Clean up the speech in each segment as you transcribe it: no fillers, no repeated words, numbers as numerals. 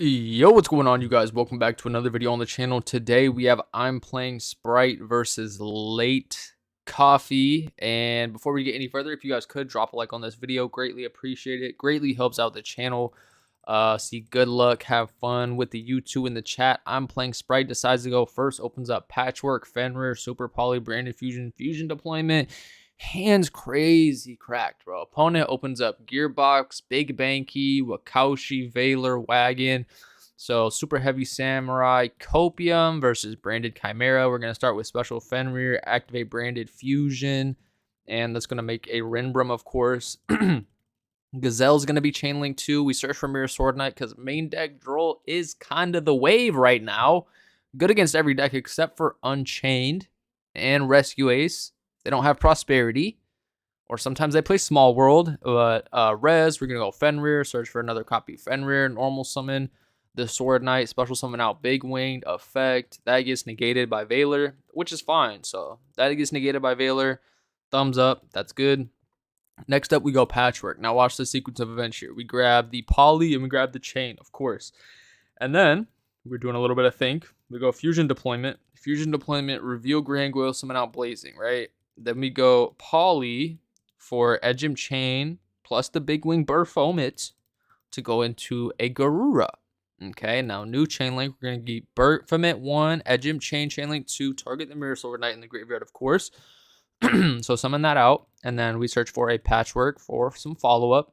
Yo, what's going on, you guys? Welcome back to another video on the channel. Today we have I'm playing Sprite versus Late Coffee. And before we get any further, if you guys could drop a like on this video, greatly appreciate it. Greatly helps out the channel. See, good luck, have fun with the U2 in the chat. I'm playing Sprite decides to go first. Opens up Patchwork, Fenrir, Super Poly, Branded Fusion, Fusion Deployment. Hands crazy cracked, bro. Opponent opens up Gearbox, Big Banky, Wakaushi, Valor, Wagon. So Super Heavy Samurai, Copium versus Branded Chimera. We're going to start with Special Fenrir, activate Branded Fusion. And that's going to make a Renbrum, of course. Gazelle's going to be Chain Link 2. We search for Mirror Sword Knight because main deck Droll is kind of the wave right now. Good against every deck except for Unchained and Rescue Ace. They don't have Prosperity, or sometimes they play Small World. But Res, we're going to go Fenrir, search for another copy of Fenrir, normal summon the Sword Knight, special summon out Big Winged, effect. That gets negated by Valor, which is fine. So that gets negated by Valor. Thumbs up, that's good. Next up, we go Patchwork. Now watch the sequence of events here. We grab the Poly and we grab the Chain, of course. And then we're doing a little bit of think. We go Fusion Deployment. Fusion Deployment, reveal Granguil, summon out Blazing, right? Then we go Poly for Edgem Chain plus the Big Wing Burfomit to go into a Garura. Okay, now new Chain Link. We're going to get Burfomit 1, Edgem Chain Link 2, target the Mirror Sword Knight in the graveyard, of course. So summon that out, and then we search for a Patchwork for some follow-up.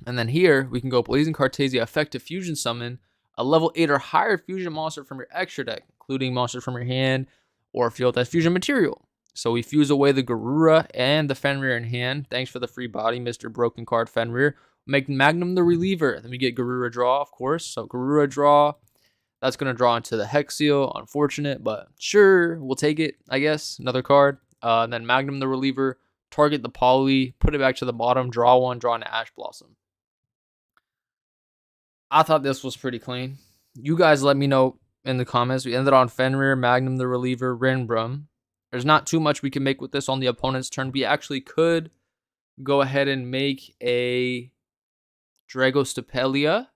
And then here, we can go Blazing Cartesia, effective Fusion Summon, a level 8 or higher Fusion monster from your extra deck, including monsters from your hand or field that's Fusion material. So we fuse away the Garura and the Fenrir in hand. Thanks for the free body, Mr. Broken Card Fenrir. Make Magnum the reliever. Then we get Garura draw, of course. So Garura draw. That's going to draw into the Hexiel. Unfortunate, but sure, we'll take it, I guess. Another card. And then Magnum the reliever. Target the Poly. Put it back to the bottom. Draw one. Draw an Ash Blossom. I thought this was pretty clean. You guys let me know in the comments. We ended on Fenrir, Magnum the reliever, Renbrum. There's not too much we can make with this on the opponent's turn. We actually could go ahead and make a Dragostapelia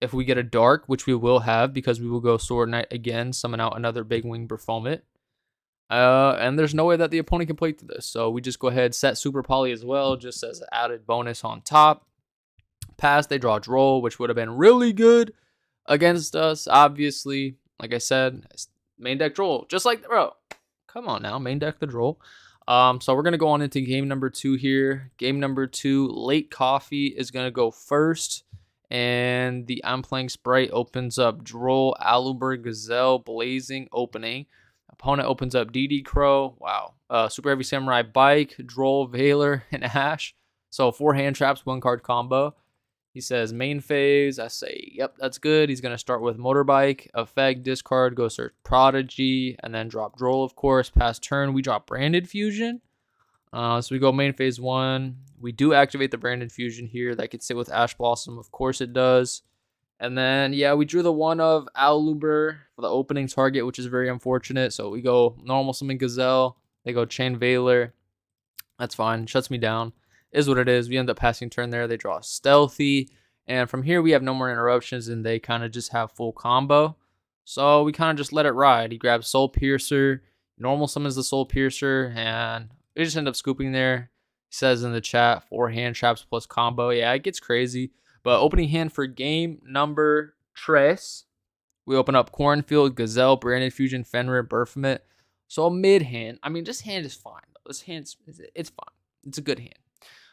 if we get a Dark, which we will have because we will go Sword Knight again, summon out another Big Wing Burfomit. And there's no way that the opponent can play through this. So we just go ahead, set Super Poly as well, just as an added bonus on top. Pass, they draw Droll, which would have been really good against us, obviously. Like I said, main deck Droll, just like, bro. Come on now, main deck the Droll. So we're going to go on into game number 2 here. Game number 2, Late Coffee is going to go first. And the I'm playing Sprite opens up Droll, Aluber, Gazelle, Blazing, opening. Opponent opens up DD Crow. Wow. Super Heavy Samurai, Bike, Droll, Valor, and Ash. So 4 hand traps, 1 card combo. He says main phase. I say, yep, that's good. He's going to start with Motorbike, effect, discard, go search Prodigy, and then drop Droll, of course. Pass turn, we drop Branded Fusion. So we go main phase 1. We do activate the Branded Fusion here. That could sit with Ash Blossom. Of course it does. And then, yeah, we drew the one of Aluber for the opening target, which is very unfortunate. So we go normal summon Gazelle. They go Chain Valor. That's fine. Shuts me down. Is what it is. We end up passing turn there. They draw Stealthy. And from here, we have no more interruptions, and they kind of just have full combo. So we kind of just let it ride. He grabs Soul Piercer. Normal summons the Soul Piercer, and we just end up scooping there. He says in the chat, 4 hand traps plus combo. Yeah, it gets crazy. But opening hand for game number 3. We open up Cornfield, Gazelle, Branded Fusion, Fenrir, Burfomit. So a mid hand. I mean, this hand is fine. This hand's, it's fine. It's a good hand.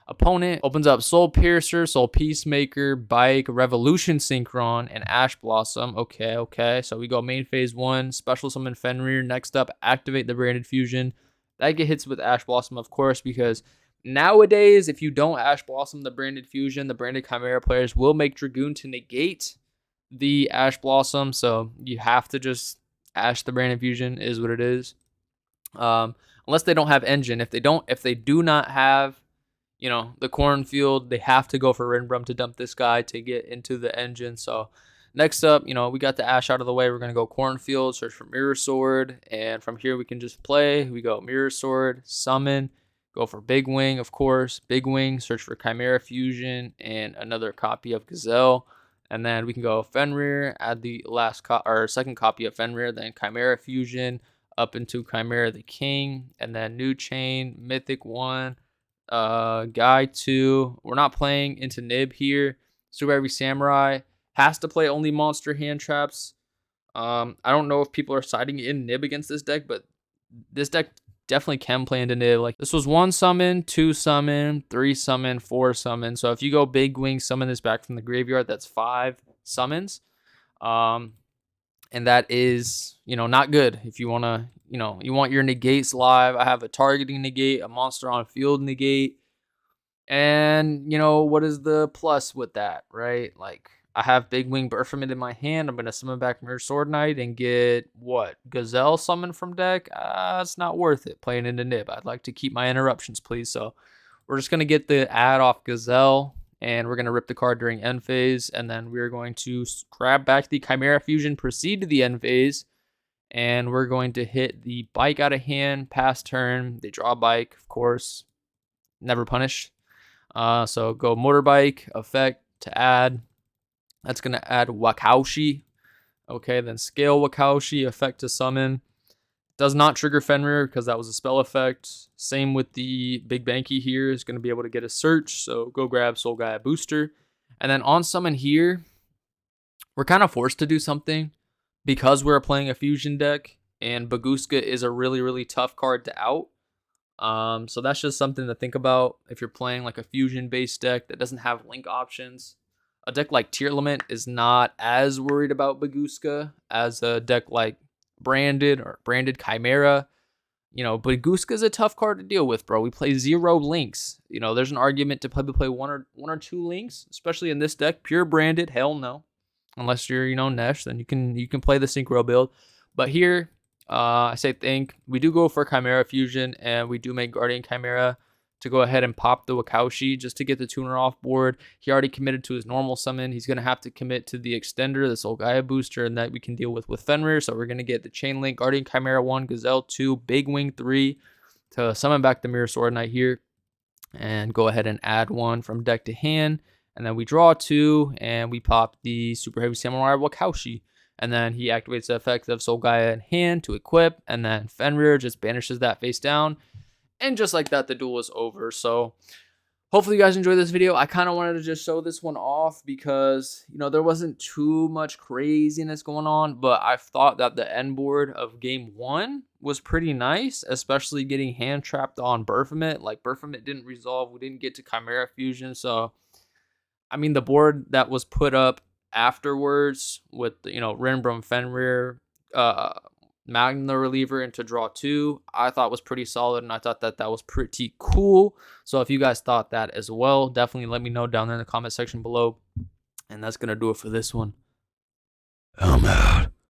Opponent opens up Soul Piercer, Soul Peacemaker, Bike, Revolution Synchron, and Ash Blossom. Okay. So we go main phase 1, special summon Fenrir. Next up, activate the Branded Fusion. That get hits with Ash Blossom, of course, because nowadays, if you don't Ash Blossom the Branded Fusion, the Branded Chimera players will make Dragoon to negate the Ash Blossom. So you have to just Ash the Branded Fusion, is what it is. Unless they don't have Engine. If they do not have, the Cornfield, they have to go for Renbrum to dump this guy to get into the Engine. So next up, we got the Ash out of the way. We're going to go Cornfield, search for Mirror Sword. And from here, we can just play. We go Mirror Sword, summon, go for Big Wing, of course. Big Wing, search for Chimera Fusion, and another copy of Gazelle. And then we can go Fenrir, add the second copy of Fenrir, then Chimera Fusion, up into Chimera the King, and then New Chain, Mythic 1, Guy 2. We're not playing into Nib here. Super Heavy Samurai has to play only monster hand traps. I don't know if people are siding in Nib against this deck, but this deck definitely can play into Nib. Like, this was 1 summon, 2 summon, 3 summon, 4 summon. So if you go Big Wing, summon this back from the graveyard, that's 5 summons. And that is, not good. If you want to, you want your negates live. I have a targeting negate, a monster on field negate. And, what is the plus with that, right? Like, I have Big Wing Baphomet in my hand. I'm going to summon back Mirror Sword Knight and get, Gazelle summoned from deck? It's not worth it playing into Nib. I'd like to keep my interruptions, please. So we're just going to get the add off Gazelle, and we're going to rip the card during end phase, and then we're going to grab back the Chimera Fusion, proceed to the end phase, and we're going to hit the bike out of hand, pass turn. They draw a bike, of course. Never punished. So go Motorbike, effect to add. That's going to add Wakaushi. Okay, then scale Wakaushi, effect to summon. Does not trigger Fenrir because that was a spell effect. Same with the Big Banky here. Is going to be able to get a search. So go grab Soul Gaia Booster. And then on summon here, we're kind of forced to do something because we're playing a fusion deck. And Baguska is a really, really tough card to out. So that's just something to think about if you're playing like a fusion-based deck that doesn't have link options. A deck like Tearlament is not as worried about Baguska as a deck like Branded Chimera. Baguska is a tough card to deal with, bro. We play 0 links. There's an argument to probably play one or two links, especially in this deck. Pure Branded, hell no. Unless you're, Nesh, then you can play the Synchro build. But here, I say we do go for Chimera Fusion, and we do make Guardian Chimera to go ahead and pop the Wakaushi just to get the tuner off board. He already committed to his normal summon. He's going to have to commit to the extender, the Soul Gaia booster, and that we can deal with Fenrir. So we're going to get the Chain Link, Guardian Chimera 1, Gazelle 2, Big Wing 3 to summon back the Mirror Sword Knight here. And go ahead and add 1 from deck to hand. And then we draw 2, and we pop the Super Heavy Samurai Wakaushi. And then he activates the effect of Soul Gaia in hand to equip. And then Fenrir just banishes that face down. And just like that, the duel is over. So hopefully you guys enjoyed this video. I kind of wanted to just show this one off because, there wasn't too much craziness going on. But I thought that the end board of game 1 was pretty nice, especially getting hand trapped on Baphomet. Like, Baphomet didn't resolve. We didn't get to Chimera Fusion. So, the board that was put up afterwards with, Renbrum, Fenrir, Magna Reliever into draw 2, I thought was pretty solid, and I thought that was pretty cool. So if you guys thought that as well, definitely let me know down there in the comment section below. And that's going to do it for this one. I'm out.